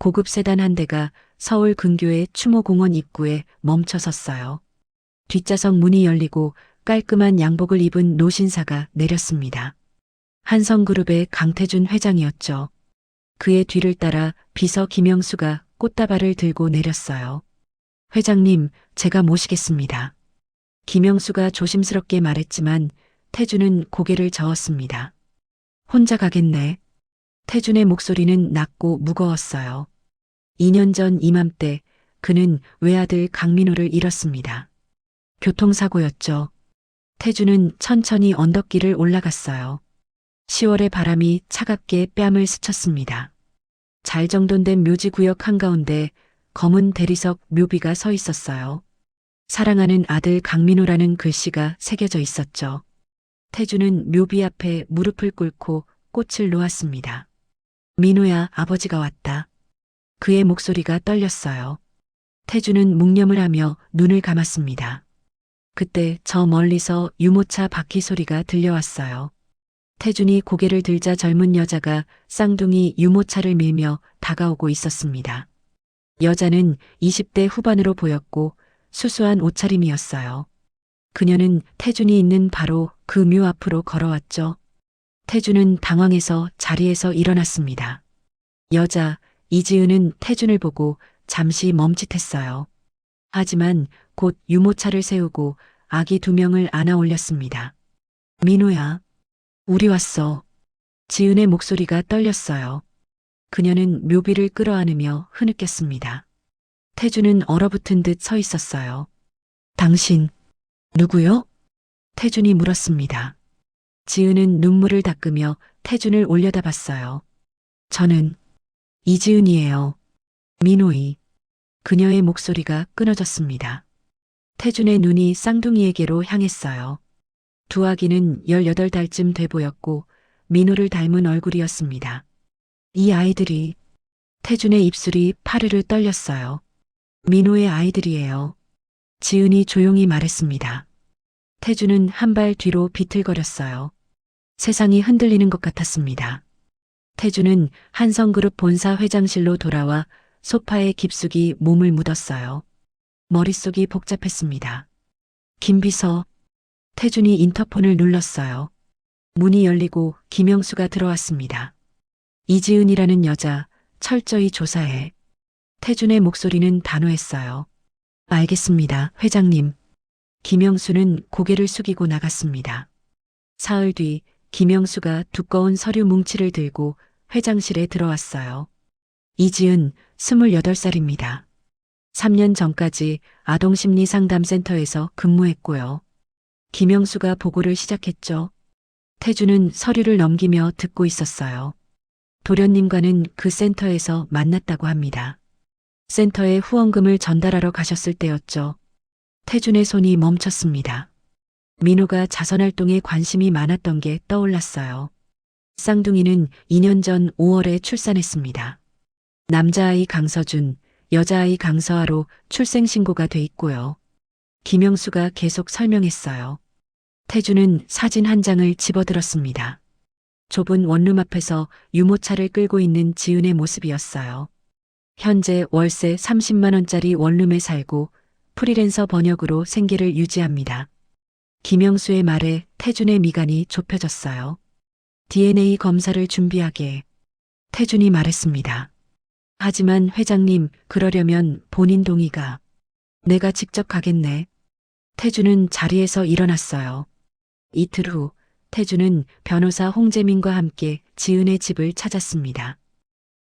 고급 세단 한 대가 서울 근교의 추모공원 입구에 멈춰 섰어요. 뒷좌석 문이 열리고 깔끔한 양복을 입은 노신사가 내렸습니다. 한성그룹의 강태준 회장이었죠. 그의 뒤를 따라 비서 김영수가 꽃다발을 들고 내렸어요. 회장님, 제가 모시겠습니다. 김영수가 조심스럽게 말했지만 태준은 고개를 저었습니다. 혼자 가겠네. 태준의 목소리는 낮고 무거웠어요. 2년 전 이맘때 그는 외아들 강민호를 잃었습니다. 교통사고였죠. 태준은 천천히 언덕길을 올라갔어요. 10월의 바람이 차갑게 뺨을 스쳤습니다. 잘 정돈된 묘지 구역 한가운데 검은 대리석 묘비가 서 있었어요. 사랑하는 아들 강민호라는 글씨가 새겨져 있었죠. 태준은 묘비 앞에 무릎을 꿇고 꽃을 놓았습니다. 민호야, 아버지가 왔다. 그의 목소리가 떨렸어요. 태준은 묵념을 하며 눈을 감았습니다. 그때 저 멀리서 유모차 바퀴 소리가 들려왔어요. 태준이 고개를 들자 젊은 여자가 쌍둥이 유모차를 밀며 다가오고 있었습니다. 여자는 20대 후반으로 보였고 수수한 옷차림이었어요. 그녀는 태준이 있는 바로 그 묘 앞으로 걸어왔죠. 태준은 당황해서 자리에서 일어났습니다. 여자 이지은은 태준을 보고 잠시 멈칫했어요. 하지만 곧 유모차를 세우고 아기 2명을 안아 올렸습니다. 민호야, 우리 왔어. 지은의 목소리가 떨렸어요. 그녀는 묘비를 끌어안으며 흐느꼈습니다. 태준은 얼어붙은 듯 서 있었어요. 당신, 누구요? 태준이 물었습니다. 지은은 눈물을 닦으며 태준을 올려다봤어요. 저는 이지은이에요. 민호이. 그녀의 목소리가 끊어졌습니다. 태준의 눈이 쌍둥이에게로 향했어요. 두 아기는 18달쯤 돼 보였고 민호를 닮은 얼굴이었습니다. 이 아이들이, 태준의 입술이 파르르 떨렸어요. 민호의 아이들이에요. 지은이 조용히 말했습니다. 태준은 한 발 뒤로 비틀거렸어요. 세상이 흔들리는 것 같았습니다. 태준은 한성그룹 본사 회장실로 돌아와 소파에 깊숙이 몸을 묻었어요. 머릿속이 복잡했습니다. 김 비서. 태준이 인터폰을 눌렀어요. 문이 열리고 김영수가 들어왔습니다. 이지은이라는 여자, 철저히 조사해. 태준의 목소리는 단호했어요. 알겠습니다, 회장님. 김영수는 고개를 숙이고 나갔습니다. 사흘 뒤 김영수가 두꺼운 서류 뭉치를 들고 회장실에 들어왔어요. 이지은 28살입니다. 3년 전까지 아동심리상담센터에서 근무했고요. 김영수가 보고를 시작했죠. 태준은 서류를 넘기며 듣고 있었어요. 도련님과는 그 센터에서 만났다고 합니다. 센터에 후원금을 전달하러 가셨을 때였죠. 태준의 손이 멈췄습니다. 민호가 자선활동에 관심이 많았던 게 떠올랐어요. 쌍둥이는 2년 전 5월에 출산했습니다. 남자아이 강서준, 여자아이 강서아로 출생신고가 돼 있고요. 김영수가 계속 설명했어요. 태준은 사진 한 장을 집어들었습니다. 좁은 원룸 앞에서 유모차를 끌고 있는 지은의 모습이었어요. 현재 월세 30만 원짜리 원룸에 살고 프리랜서 번역으로 생계를 유지합니다. 김영수의 말에 태준의 미간이 좁혀졌어요. DNA 검사를 준비하게 태준이 말했습니다. 하지만 회장님, 그러려면 본인 동의가. 내가 직접 가겠네. 태준은 자리에서 일어났어요. 이틀 후 태준은 변호사 홍재민과 함께 지은의 집을 찾았습니다.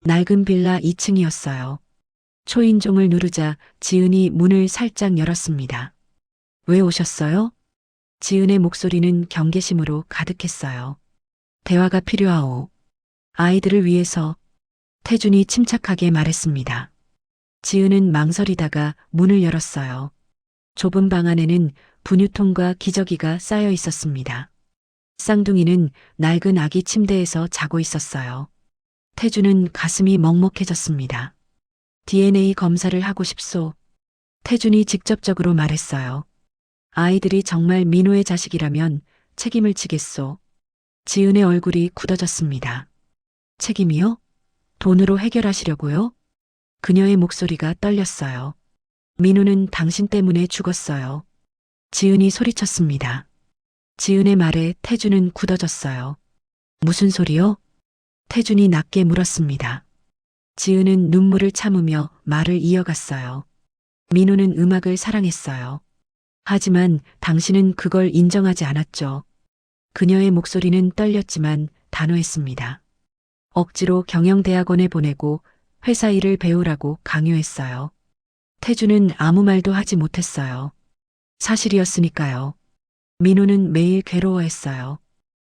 낡은 빌라 2층이었어요. 초인종을 누르자 지은이 문을 살짝 열었습니다. 왜 오셨어요? 지은의 목소리는 경계심으로 가득했어요. 대화가 필요하오. 아이들을 위해서. 태준이 침착하게 말했습니다. 지은은 망설이다가 문을 열었어요. 좁은 방 안에는 분유통과 기저귀가 쌓여 있었습니다. 쌍둥이는 낡은 아기 침대에서 자고 있었어요. 태준은 가슴이 먹먹해졌습니다. DNA 검사를 하고 싶소. 태준이 직접적으로 말했어요. 아이들이 정말 민호의 자식이라면 책임을 지겠소. 지은의 얼굴이 굳어졌습니다. 책임이요? 돈으로 해결하시려고요? 그녀의 목소리가 떨렸어요. 민호는 당신 때문에 죽었어요. 지은이 소리쳤습니다. 지은의 말에 태준은 굳어졌어요. 무슨 소리요? 태준이 낮게 물었습니다. 지은은 눈물을 참으며 말을 이어갔어요. 민호는 음악을 사랑했어요. 하지만 당신은 그걸 인정하지 않았죠. 그녀의 목소리는 떨렸지만 단호했습니다. 억지로 경영대학원에 보내고 회사 일을 배우라고 강요했어요. 태주는 아무 말도 하지 못했어요. 사실이었으니까요. 민호는 매일 괴로워했어요.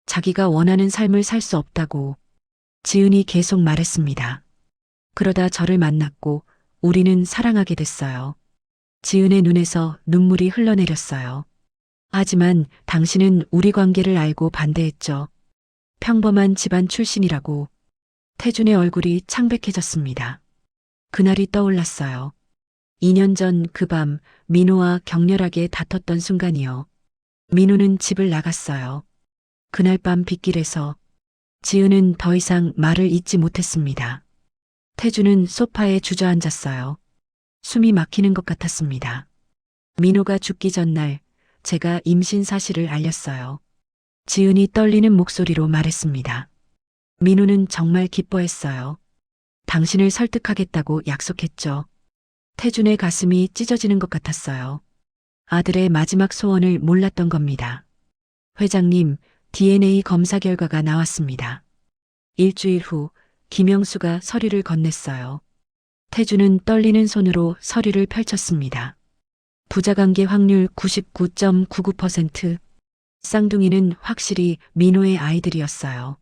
자기가 원하는 삶을 살 수 없다고. 지은이 계속 말했습니다. 그러다 저를 만났고 우리는 사랑하게 됐어요. 지은의 눈에서 눈물이 흘러내렸어요. 하지만 당신은 우리 관계를 알고 반대했죠. 평범한 집안 출신이라고. 태준의 얼굴이 창백해졌습니다. 그날이 떠올랐어요. 2년 전 그 밤 민호와 격렬하게 다퉜던 순간이요. 민호는 집을 나갔어요. 그날 밤 빗길에서 지은은 더 이상 말을 잇지 못했습니다. 태준은 소파에 주저앉았어요. 숨이 막히는 것 같았습니다. 민호가 죽기 전날 제가 임신 사실을 알렸어요. 지은이 떨리는 목소리로 말했습니다. 민호는 정말 기뻐했어요. 당신을 설득하겠다고 약속했죠. 태준의 가슴이 찢어지는 것 같았어요. 아들의 마지막 소원을 몰랐던 겁니다. 회장님, DNA 검사 결과가 나왔습니다. 일주일 후 김영수가 서류를 건넸어요. 태준은 떨리는 손으로 서류를 펼쳤습니다. 부자관계 확률 99.99%. 쌍둥이는 확실히 민호의 아이들이었어요.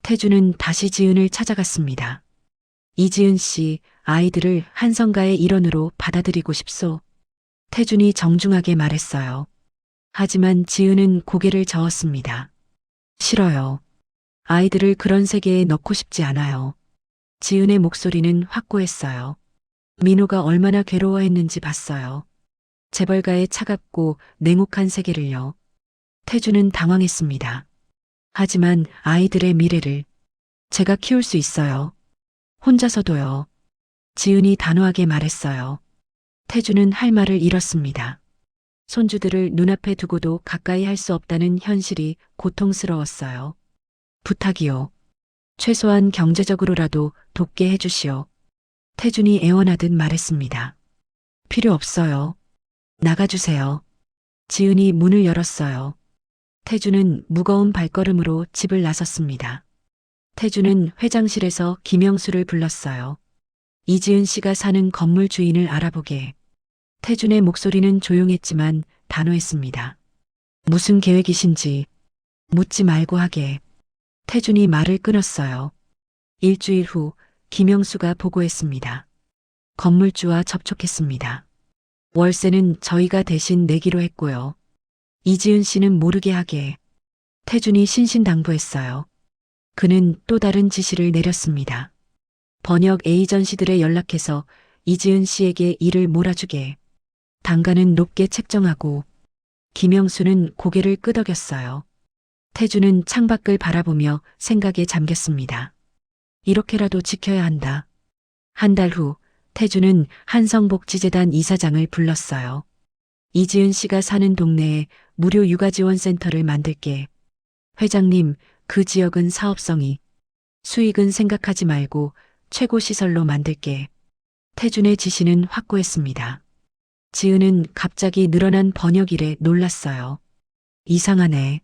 태준은 다시 지은을 찾아갔습니다. 이지은 씨, 아이들을 한성가의 일원으로 받아들이고 싶소. 태준이 정중하게 말했어요. 하지만 지은은 고개를 저었습니다. 싫어요. 아이들을 그런 세계에 넣고 싶지 않아요. 지은의 목소리는 확고했어요. 민호가 얼마나 괴로워했는지 봤어요. 재벌가의 차갑고 냉혹한 세계를요. 태준은 당황했습니다. 하지만 아이들의 미래를 제가 키울 수 있어요. 혼자서도요. 지은이 단호하게 말했어요. 태준은 할 말을 잃었습니다. 손주들을 눈앞에 두고도 가까이 할 수 없다는 현실이 고통스러웠어요. 부탁이요. 최소한 경제적으로라도 돕게 해주시오. 태준이 애원하듯 말했습니다. 필요 없어요. 나가주세요. 지은이 문을 열었어요. 태준은 무거운 발걸음으로 집을 나섰습니다. 태준은 회장실에서 김영수를 불렀어요. 이지은 씨가 사는 건물 주인을 알아보게. 태준의 목소리는 조용했지만 단호했습니다. 무슨 계획이신지 묻지 말고 하게. 태준이 말을 끊었어요. 일주일 후 김영수가 보고했습니다. 건물주와 접촉했습니다. 월세는 저희가 대신 내기로 했고요. 이지은 씨는 모르게 하게. 태준이 신신당부했어요. 그는 또 다른 지시를 내렸습니다. 번역 에이전시들에 연락해서 이지은 씨에게 일을 몰아주게. 단가는 높게 책정하고. 김영수는 고개를 끄덕였어요. 태준은 창밖을 바라보며 생각에 잠겼습니다. 이렇게라도 지켜야 한다. 한 달 후 태준은 한성복지재단 이사장을 불렀어요. 이지은 씨가 사는 동네에 무료 육아지원센터를 만들게. 회장님, 그 지역은 사업성이. 수익은 생각하지 말고 최고 시설로 만들게. 태준의 지시는 확고했습니다. 지은은 갑자기 늘어난 번역 일에 놀랐어요. 이상하네.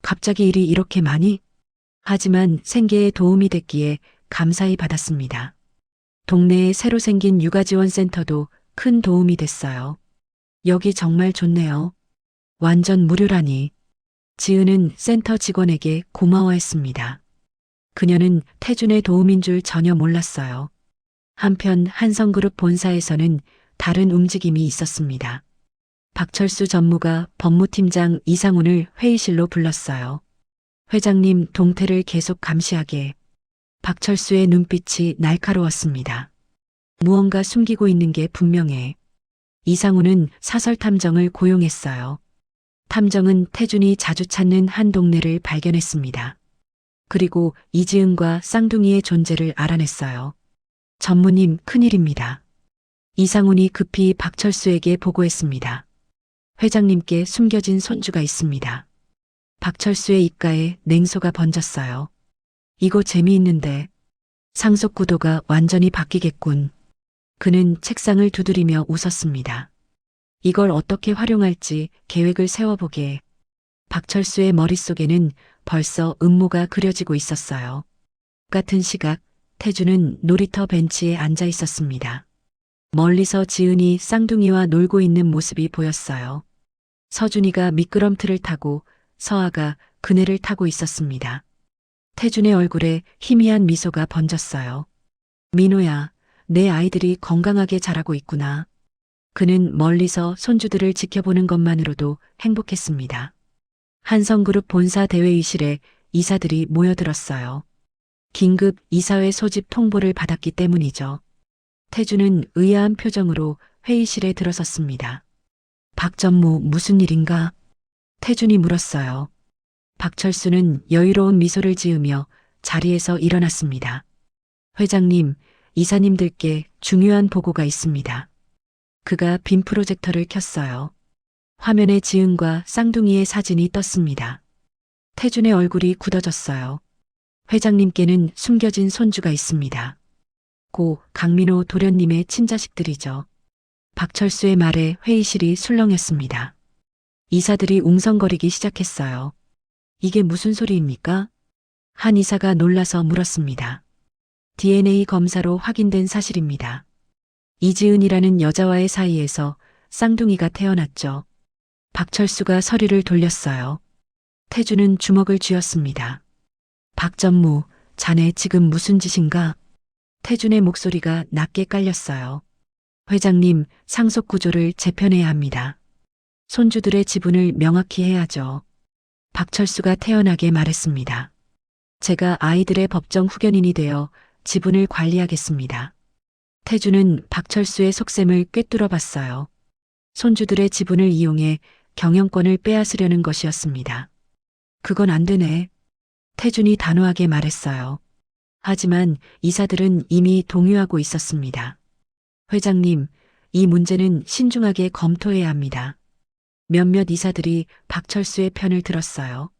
갑자기 일이 이렇게 많이? 하지만 생계에 도움이 됐기에 감사히 받았습니다. 동네에 새로 생긴 육아지원센터도 큰 도움이 됐어요. 여기 정말 좋네요. 완전 무료라니. 지은은 센터 직원에게 고마워했습니다. 그녀는 태준의 도움인 줄 전혀 몰랐어요. 한편 한성그룹 본사에서는 다른 움직임이 있었습니다. 박철수 전무가 법무팀장 이상훈을 회의실로 불렀어요. 회장님 동태를 계속 감시하게. 박철수의 눈빛이 날카로웠습니다. 무언가 숨기고 있는 게 분명해. 이상훈은 사설 탐정을 고용했어요. 탐정은 태준이 자주 찾는 한 동네를 발견했습니다. 그리고 이지은과 쌍둥이의 존재를 알아냈어요. 전무님, 큰일입니다. 이상훈이 급히 박철수에게 보고했습니다. 회장님께 숨겨진 손주가 있습니다. 박철수의 입가에 냉소가 번졌어요. 이거 재미있는데 상속 구도가 완전히 바뀌겠군. 그는 책상을 두드리며 웃었습니다. 이걸 어떻게 활용할지 계획을 세워보게. 박철수의 머릿속에는 벌써 음모가 그려지고 있었어요. 같은 시각 태주는 놀이터 벤치에 앉아 있었습니다. 멀리서 지은이 쌍둥이와 놀고 있는 모습이 보였어요. 서준이가 미끄럼틀을 타고 서아가 그네를 타고 있었습니다. 태준의 얼굴에 희미한 미소가 번졌어요. 민호야, 내 아이들이 건강하게 자라고 있구나. 그는 멀리서 손주들을 지켜보는 것만으로도 행복했습니다. 한성그룹 본사 대회의실에 이사들이 모여들었어요. 긴급 이사회 소집 통보를 받았기 때문이죠. 태주는 의아한 표정으로 회의실에 들어섰습니다. 박 전무, 무슨 일인가? 태준이 물었어요. 박철수는 여유로운 미소를 지으며 자리에서 일어났습니다. 회장님, 이사님들께 중요한 보고가 있습니다. 그가 빔 프로젝터를 켰어요. 화면에 지은과 쌍둥이의 사진이 떴습니다. 태준의 얼굴이 굳어졌어요. 회장님께는 숨겨진 손주가 있습니다. 고 강민호 도련님의 친자식들이죠. 박철수의 말에 회의실이 술렁였습니다. 이사들이 웅성거리기 시작했어요. 이게 무슨 소리입니까? 한 이사가 놀라서 물었습니다. DNA 검사로 확인된 사실입니다. 이지은이라는 여자와의 사이에서 쌍둥이가 태어났죠. 박철수가 서류를 돌렸어요. 태주는 주먹을 쥐었습니다. 박 전무, 자네 지금 무슨 짓인가? 태준의 목소리가 낮게 깔렸어요. 회장님, 상속 구조를 재편해야 합니다. 손주들의 지분을 명확히 해야죠. 박철수가 태연하게 말했습니다. 제가 아이들의 법정 후견인이 되어 지분을 관리하겠습니다. 태주는 박철수의 속셈을 꿰뚫어 봤어요. 손주들의 지분을 이용해 경영권을 빼앗으려는 것이었습니다. 그건 안 되네. 태준이 단호하게 말했어요. 하지만 이사들은 이미 동요하고 있었습니다. 회장님, 이 문제는 신중하게 검토해야 합니다. 몇몇 이사들이 박철수의 편을 들었어요.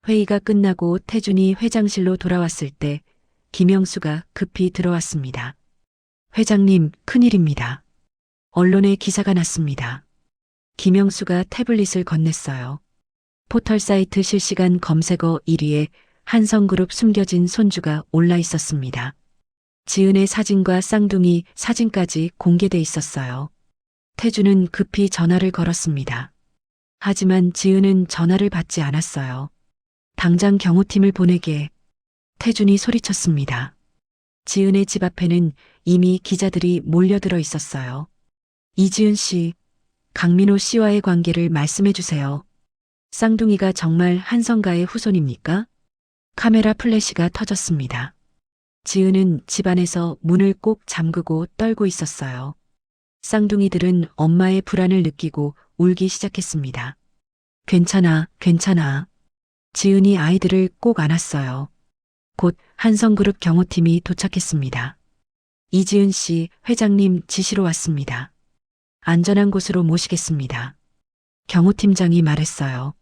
회의가 끝나고 태준이 회장실로 돌아왔을 때 김영수가 급히 들어왔습니다. 회장님, 큰일입니다. 언론에 기사가 났습니다. 김영수가 태블릿을 건넸어요. 포털 사이트 실시간 검색어 1위에 한성그룹 숨겨진 손주가 올라 있었습니다. 지은의 사진과 쌍둥이 사진까지 공개돼 있었어요. 태주는 급히 전화를 걸었습니다. 하지만 지은은 전화를 받지 않았어요. 당장 경호팀을 보내게. 태준이 소리쳤습니다. 지은의 집 앞에는 이미 기자들이 몰려들어 있었어요. 이지은 씨, 강민호 씨와의 관계를 말씀해 주세요. 쌍둥이가 정말 한성가의 후손입니까? 카메라 플래시가 터졌습니다. 지은은 집안에서 문을 꼭 잠그고 떨고 있었어요. 쌍둥이들은 엄마의 불안을 느끼고 울기 시작했습니다. 괜찮아, 괜찮아. 지은이 아이들을 꼭 안았어요. 곧 한성그룹 경호팀이 도착했습니다. 이지은 씨, 회장님 지시로 왔습니다. 안전한 곳으로 모시겠습니다. 경호팀장이 말했어요.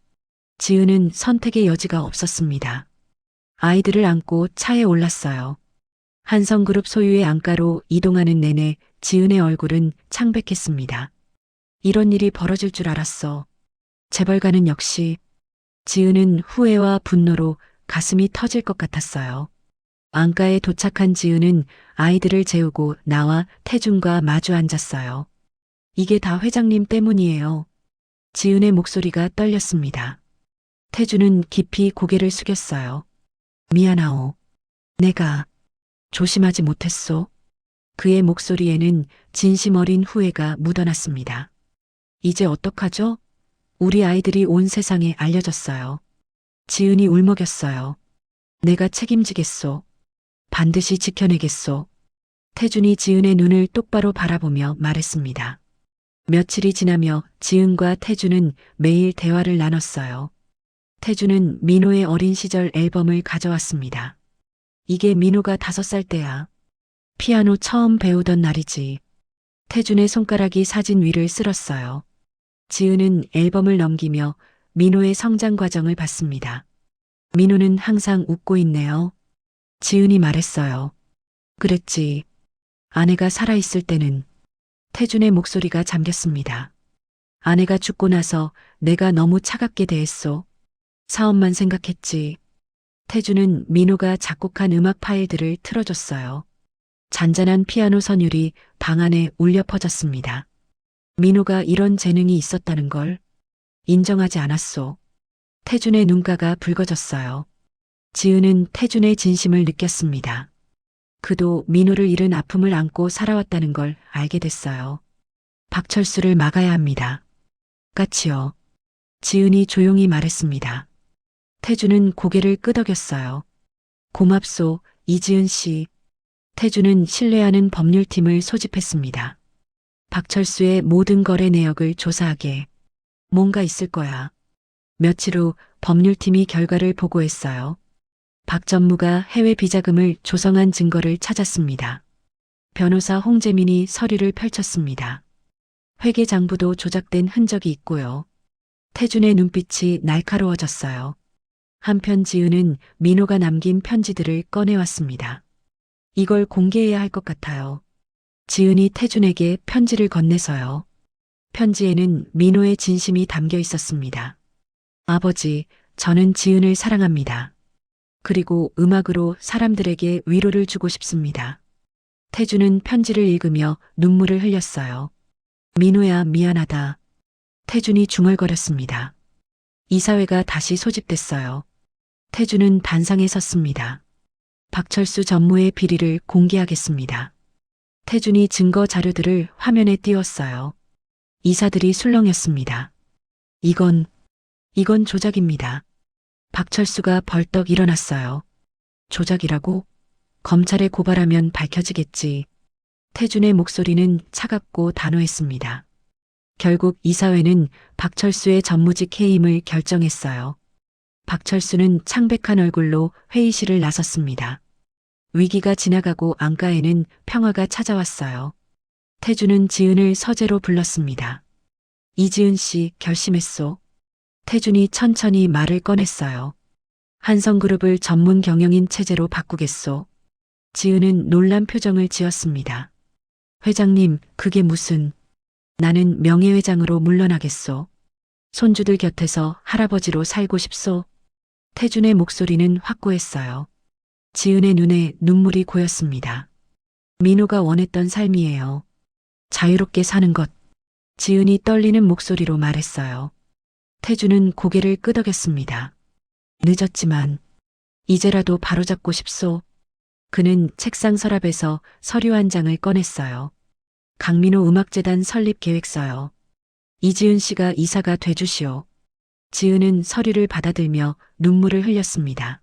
지은은 선택의 여지가 없었습니다. 아이들을 안고 차에 올랐어요. 한성그룹 소유의 안가로 이동하는 내내 지은의 얼굴은 창백했습니다. 이런 일이 벌어질 줄 알았어. 재벌가는 역시. 지은은 후회와 분노로 가슴이 터질 것 같았어요. 안가에 도착한 지은은 아이들을 재우고 나와 태준과 마주 앉았어요. 이게 다 회장님 때문이에요. 지은의 목소리가 떨렸습니다. 태준은 깊이 고개를 숙였어요. 미안하오. 내가 조심하지 못했소. 그의 목소리에는 진심 어린 후회가 묻어났습니다. 이제 어떡하죠? 우리 아이들이 온 세상에 알려졌어요. 지은이 울먹였어요. 내가 책임지겠소. 반드시 지켜내겠소. 태준이 지은의 눈을 똑바로 바라보며 말했습니다. 며칠이 지나며 지은과 태준은 매일 대화를 나눴어요. 태준은 민호의 어린 시절 앨범을 가져왔습니다. 이게 민호가 5살 때야. 피아노 처음 배우던 날이지. 태준의 손가락이 사진 위를 쓸었어요. 지은은 앨범을 넘기며 민호의 성장 과정을 봤습니다. 민호는 항상 웃고 있네요. 지은이 말했어요. 그랬지. 아내가 살아있을 때는. 태준의 목소리가 잠겼습니다. 아내가 죽고 나서 내가 너무 차갑게 대했소. 사업만 생각했지. 태준은 민호가 작곡한 음악 파일들을 틀어줬어요. 잔잔한 피아노 선율이 방 안에 울려 퍼졌습니다. 민호가 이런 재능이 있었다는 걸 인정하지 않았소. 태준의 눈가가 붉어졌어요. 지은은 태준의 진심을 느꼈습니다. 그도 민호를 잃은 아픔을 안고 살아왔다는 걸 알게 됐어요. 박철수를 막아야 합니다. 까치요. 지은이 조용히 말했습니다. 태준은 고개를 끄덕였어요. 고맙소, 이지은 씨. 태준은 신뢰하는 법률팀을 소집했습니다. 박철수의 모든 거래 내역을 조사하게. 뭔가 있을 거야. 며칠 후 법률팀이 결과를 보고했어요. 박 전무가 해외 비자금을 조성한 증거를 찾았습니다. 변호사 홍재민이 서류를 펼쳤습니다. 회계장부도 조작된 흔적이 있고요. 태준의 눈빛이 날카로워졌어요. 한편 지은은 민호가 남긴 편지들을 꺼내왔습니다. 이걸 공개해야 할 것 같아요. 지은이 태준에게 편지를 건네서요. 편지에는 민호의 진심이 담겨 있었습니다. 아버지, 저는 지은을 사랑합니다. 그리고 음악으로 사람들에게 위로를 주고 싶습니다. 태준은 편지를 읽으며 눈물을 흘렸어요. 민호야, 미안하다. 태준이 중얼거렸습니다. 이사회가 다시 소집됐어요. 태준은 단상에 섰습니다. 박철수 전무의 비리를 공개하겠습니다. 태준이 증거 자료들을 화면에 띄웠어요. 이사들이 술렁였습니다. 이건 조작입니다. 박철수가 벌떡 일어났어요. 조작이라고? 검찰에 고발하면 밝혀지겠지. 태준의 목소리는 차갑고 단호했습니다. 결국 이사회는 박철수의 전무직 해임을 결정했어요. 박철수는 창백한 얼굴로 회의실을 나섰습니다. 위기가 지나가고 안가에는 평화가 찾아왔어요. 태준은 지은을 서재로 불렀습니다. 이지은 씨, 결심했소. 태준이 천천히 말을 꺼냈어요. 한성그룹을 전문 경영인 체제로 바꾸겠소. 지은은 놀란 표정을 지었습니다. 회장님, 그게 무슨... 나는 명예회장으로 물러나겠소. 손주들 곁에서 할아버지로 살고 싶소. 태준의 목소리는 확고했어요. 지은의 눈에 눈물이 고였습니다. 민호가 원했던 삶이에요. 자유롭게 사는 것. 지은이 떨리는 목소리로 말했어요. 태준은 고개를 끄덕였습니다. 늦었지만 이제라도 바로잡고 싶소. 그는 책상 서랍에서 서류 한 장을 꺼냈어요. 강민호 음악재단 설립 계획서요. 이지은 씨가 이사가 돼주시오. 지은은 서류를 받아들며 눈물을 흘렸습니다.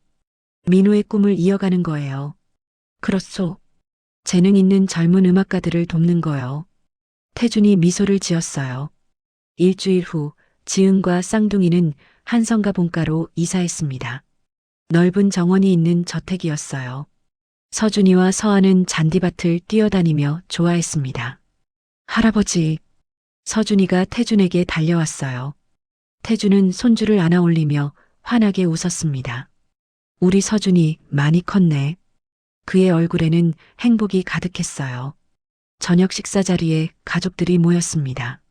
민호의 꿈을 이어가는 거예요. 그렇소. 재능 있는 젊은 음악가들을 돕는 거요. 태준이 미소를 지었어요. 일주일 후 지은과 쌍둥이는 한성가 본가로 이사했습니다. 넓은 정원이 있는 저택이었어요. 서준이와 서아는 잔디밭을 뛰어다니며 좋아했습니다. 할아버지, 서준이가 태준에게 달려왔어요. 태준은 손주를 안아 올리며 환하게 웃었습니다. 우리 서준이 많이 컸네. 그의 얼굴에는 행복이 가득했어요. 저녁 식사 자리에 가족들이 모였습니다.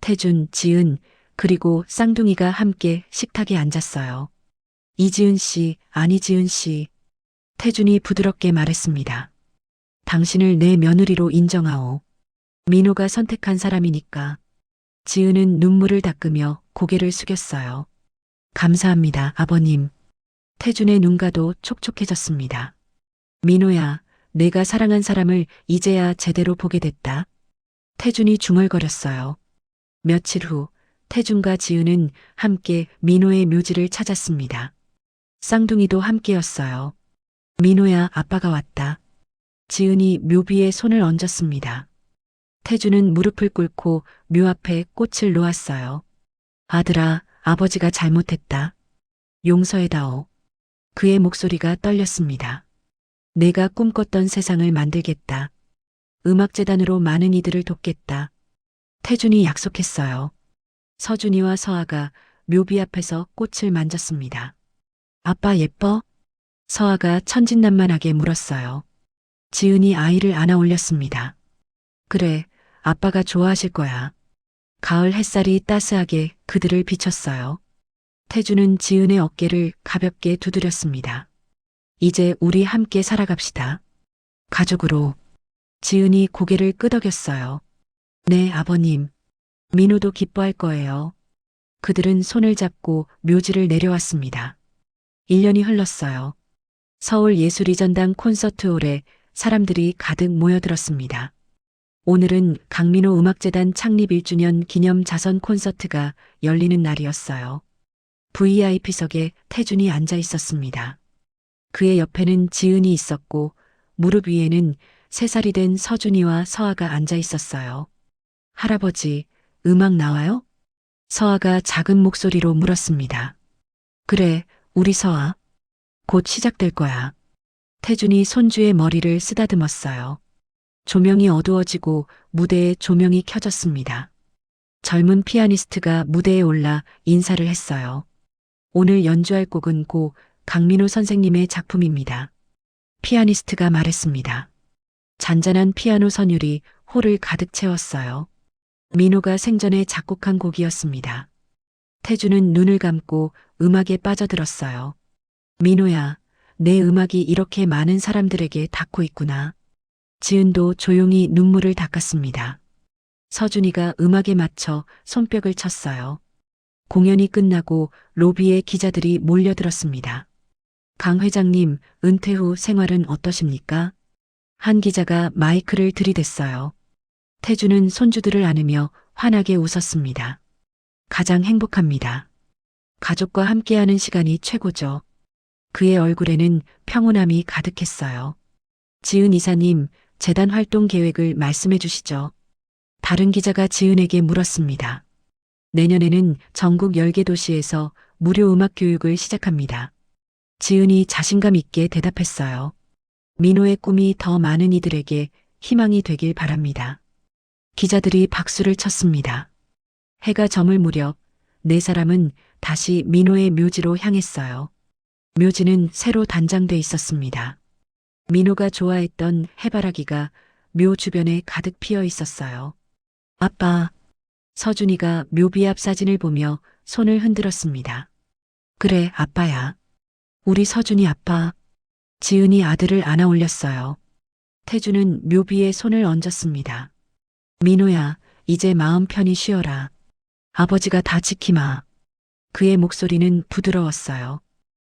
태준, 지은, 그리고 쌍둥이가 함께 식탁에 앉았어요. 이지은 씨, 아니 지은 씨. 태준이 부드럽게 말했습니다. 당신을 내 며느리로 인정하오. 민호가 선택한 사람이니까. 지은은 눈물을 닦으며 고개를 숙였어요. 감사합니다, 아버님. 태준의 눈가도 촉촉해졌습니다. 민호야, 내가 사랑한 사람을 이제야 제대로 보게 됐다. 태준이 중얼거렸어요. 며칠 후 태준과 지은은 함께 민호의 묘지를 찾았습니다. 쌍둥이도 함께였어요. 민호야, 아빠가 왔다. 지은이 묘비에 손을 얹었습니다. 태준은 무릎을 꿇고 묘 앞에 꽃을 놓았어요. 아들아, 아버지가 잘못했다. 용서해다오. 그의 목소리가 떨렸습니다. 내가 꿈꿨던 세상을 만들겠다. 음악재단으로 많은 이들을 돕겠다. 태준이 약속했어요. 서준이와 서아가 묘비 앞에서 꽃을 만졌습니다. 아빠 예뻐? 서아가 천진난만하게 물었어요. 지은이 아이를 안아 올렸습니다. 그래, 아빠가 좋아하실 거야. 가을 햇살이 따스하게 그들을 비췄어요. 태주는 지은의 어깨를 가볍게 두드렸습니다. 이제 우리 함께 살아갑시다. 가족으로. 지은이 고개를 끄덕였어요. 네, 아버님. 민호도 기뻐할 거예요. 그들은 손을 잡고 묘지를 내려왔습니다. 1년이 흘렀어요. 서울 예술이전당 콘서트홀에 사람들이 가득 모여들었습니다. 오늘은 강민호 음악재단 창립 1주년 기념 자선 콘서트가 열리는 날이었어요. VIP석에 태준이 앉아 있었습니다. 그의 옆에는 지은이 있었고 무릎 위에는 3살이 된 서준이와 서아가 앉아 있었어요. 할아버지, 음악 나와요? 서아가 작은 목소리로 물었습니다. 그래, 우리 서아. 곧 시작될 거야. 태준이 손주의 머리를 쓰다듬었어요. 조명이 어두워지고 무대에 조명이 켜졌습니다. 젊은 피아니스트가 무대에 올라 인사를 했어요. 오늘 연주할 곡은 고 강민호 선생님의 작품입니다. 피아니스트가 말했습니다. 잔잔한 피아노 선율이 홀을 가득 채웠어요. 민호가 생전에 작곡한 곡이었습니다. 태주는 눈을 감고 음악에 빠져들었어요. 민호야, 내 음악이 이렇게 많은 사람들에게 닿고 있구나. 지은도 조용히 눈물을 닦았습니다. 서준이가 음악에 맞춰 손뼉을 쳤어요. 공연이 끝나고 로비에 기자들이 몰려들었습니다. 강 회장님, 은퇴 후 생활은 어떠십니까? 한 기자가 마이크를 들이댔어요. 태주는 손주들을 안으며 환하게 웃었습니다. 가장 행복합니다. 가족과 함께하는 시간이 최고죠. 그의 얼굴에는 평온함이 가득했어요. 지은 이사님, 재단 활동 계획을 말씀해 주시죠. 다른 기자가 지은에게 물었습니다. 내년에는 전국 10개 도시에서 무료 음악 교육을 시작합니다. 지은이 자신감 있게 대답했어요. 민호의 꿈이 더 많은 이들에게 희망이 되길 바랍니다. 기자들이 박수를 쳤습니다. 해가 저물 무렵 4사람은 다시 민호의 묘지로 향했어요. 묘지는 새로 단장돼 있었습니다. 민호가 좋아했던 해바라기가 묘 주변에 가득 피어 있었어요. 아빠, 서준이가 묘비 앞 사진을 보며 손을 흔들었습니다. 그래, 아빠야. 우리 서준이 아빠. 지은이 아들을 안아 올렸어요. 태주는 묘비에 손을 얹었습니다. 민호야, 이제 마음 편히 쉬어라. 아버지가 다 지키마. 그의 목소리는 부드러웠어요.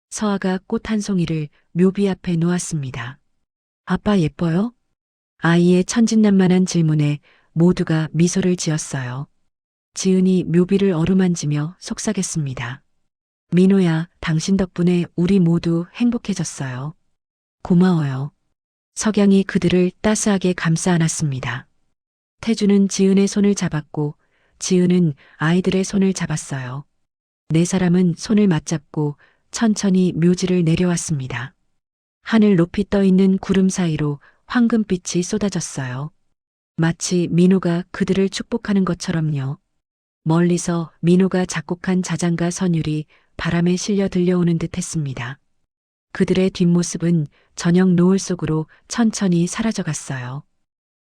서아가 꽃 한 송이를 묘비 앞에 놓았습니다. 아빠 예뻐요? 아이의 천진난만한 질문에 모두가 미소를 지었어요. 지은이 묘비를 어루만지며 속삭였습니다. 민호야, 당신 덕분에 우리 모두 행복해졌어요. 고마워요. 석양이 그들을 따스하게 감싸 안았습니다. 태주는 지은의 손을 잡았고 지은은 아이들의 손을 잡았어요. 4사람은 손을 맞잡고 천천히 묘지를 내려왔습니다. 하늘 높이 떠 있는 구름 사이로 황금빛이 쏟아졌어요. 마치 민호가 그들을 축복하는 것처럼요. 멀리서 민호가 작곡한 자장가 선율이 바람에 실려 들려오는 듯 했습니다. 그들의 뒷모습은 저녁 노을 속으로 천천히 사라져갔어요.